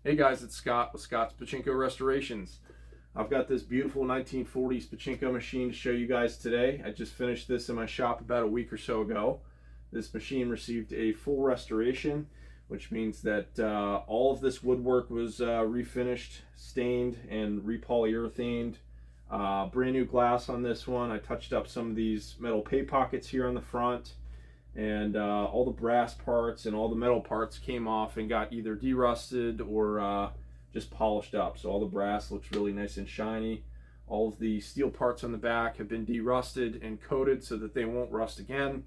Hey guys, it's Scott with Scott's Pachinko Restorations. I've got this beautiful 1940s Pachinko machine to show you guys today. I just finished this in my shop about a week or so ago. This machine received a full restoration, which means that all of this woodwork was refinished, stained, and repolyurethaned. Brand new glass on this one. I touched up some of these metal pay pockets here on the front, and all the brass parts and all the metal parts came off and got either derusted or just polished up. So all the brass looks really nice and shiny. All of the steel parts on the back have been derusted and coated so that they won't rust again.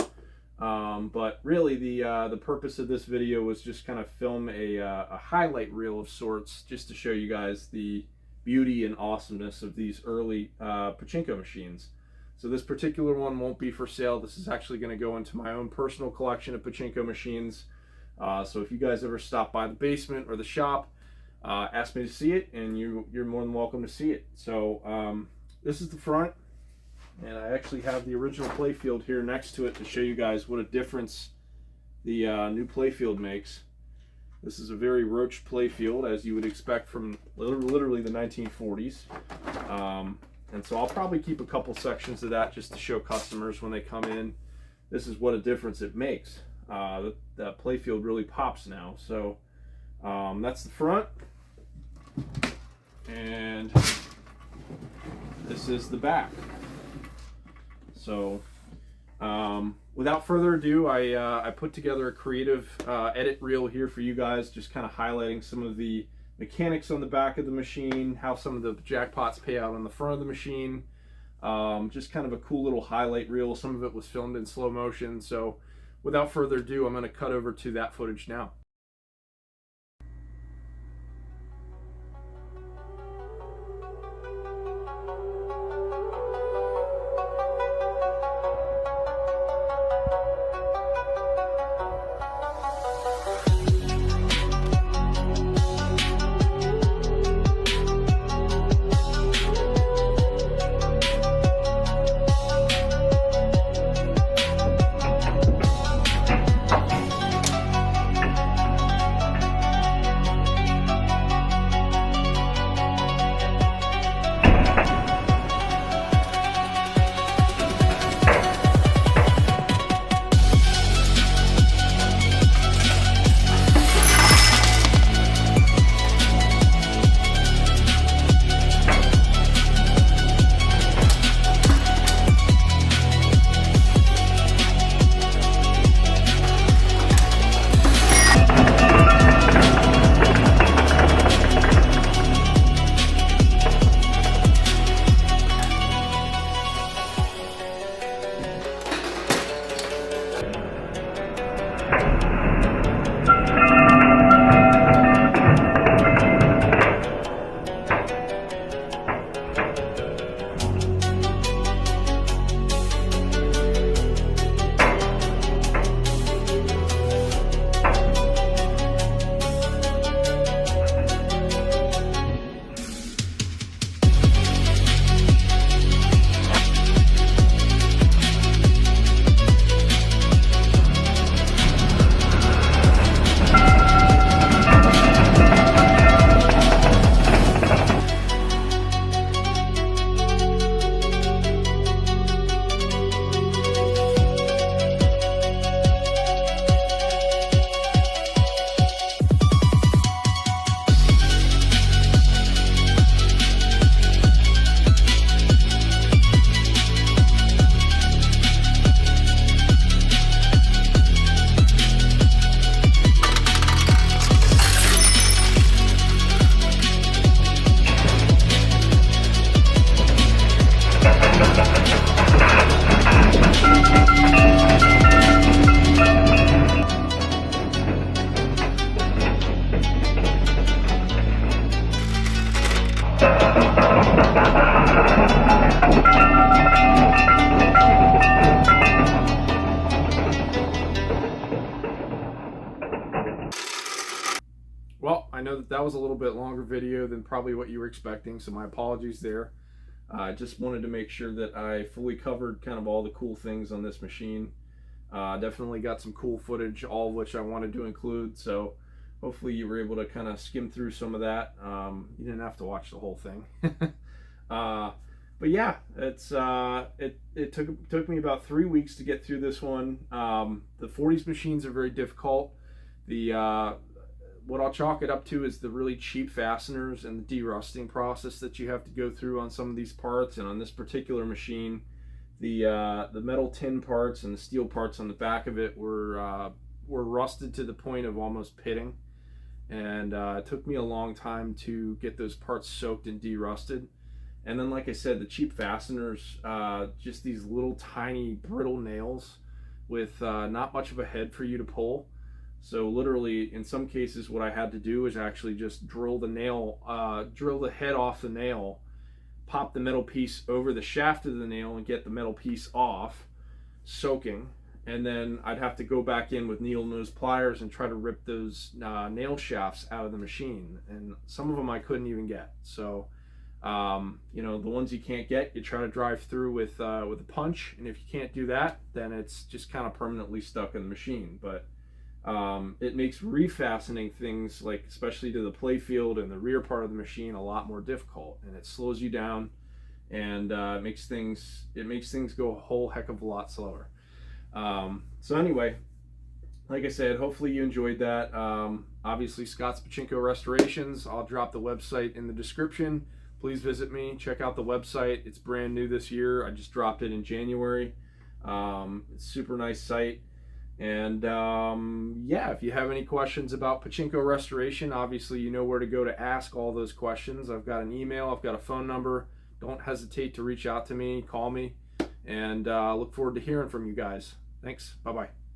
But really the purpose of this video was just kind of film a highlight reel of sorts, just to show you guys the beauty and awesomeness of these early Pachinko machines. So this particular one won't be for sale. This is actually going to go into my own personal collection of Pachinko machines. So if you guys ever stop by the basement or the shop, ask me to see it, and you're more than welcome to see it. So this is the front, and I actually have the original playfield here next to it to show you guys what a difference the new playfield makes. This is a very roached playfield, as you would expect from literally the 1940s. And so I'll probably keep a couple sections of that just to show customers when they come in. This is what a difference it makes. That playfield really pops now. So that's the front. And this is the back. So without further ado, I put together a creative edit reel here for you guys, just kind of highlighting some of the mechanics on the back of the machine, how some of the jackpots pay out on the front of the machine. Just kind of a cool little highlight reel. Some of it was filmed in slow motion. So without further ado, I'm going to cut over to that footage now. Well, I know that was a little bit longer video than probably what you were expecting, so my apologies there. I just wanted to make sure that I fully covered kind of all the cool things on this machine. Definitely got some cool footage, all of which I wanted to include. So hopefully you were able to kind of skim through some of that. You didn't have to watch the whole thing. But yeah, it took me about 3 weeks to get through this one. The 40s machines are very difficult. What I'll chalk it up to is the really cheap fasteners and the derusting process that you have to go through on some of these parts. And on this particular machine, the metal tin parts and the steel parts on the back of it were rusted to the point of almost pitting. And it took me a long time to get those parts soaked and derusted. And then, like I said, the cheap fasteners, just these little tiny brittle nails with not much of a head for you to pull. So literally, in some cases, what I had to do is actually just drill the head off the nail, pop the metal piece over the shaft of the nail and get the metal piece off, soaking. And then I'd have to go back in with needle nose pliers and try to rip those nail shafts out of the machine. And some of them I couldn't even get. So, you know, the ones you can't get, you try to drive through with a punch. And if you can't do that, then it's just kind of permanently stuck in the machine. But it makes refastening things, like especially to the playfield and the rear part of the machine, a lot more difficult. And it slows you down, and it makes things go a whole heck of a lot slower. So anyway, like I said, hopefully you enjoyed that. Obviously, Scott's Pachinko Restorations. I'll drop the website in the description. Please visit me. Check out the website. It's brand new this year. I just dropped it in January. It's a super nice site. And yeah, if you have any questions about Pachinko restoration, obviously you know where to go to ask all those questions. I've got an email. I've got a phone number. Don't hesitate to reach out to me. Call me. And look forward to hearing from you guys. Thanks. Bye-bye.